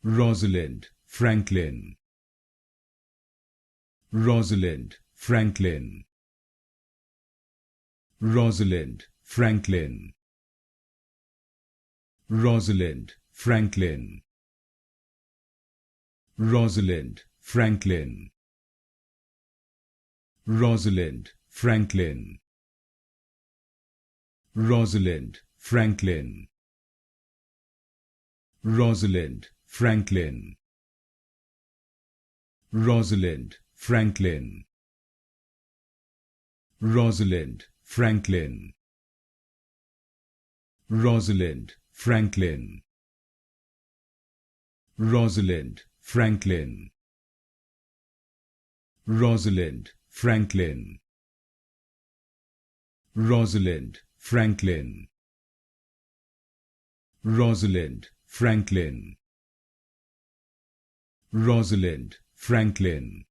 Rosalind Franklin. Rosalind Franklin. Rosalind Franklin. Rosalind Franklin. Rosalind Franklin. Rosalind Franklin. Rosalind Franklin. Rosalind Franklin. Rosalind Franklin. Rosalind Franklin. Rosalind Franklin. Rosalind Franklin. Rosalind Franklin. Rosalind Franklin. Rosalind Franklin. Rosalind Franklin.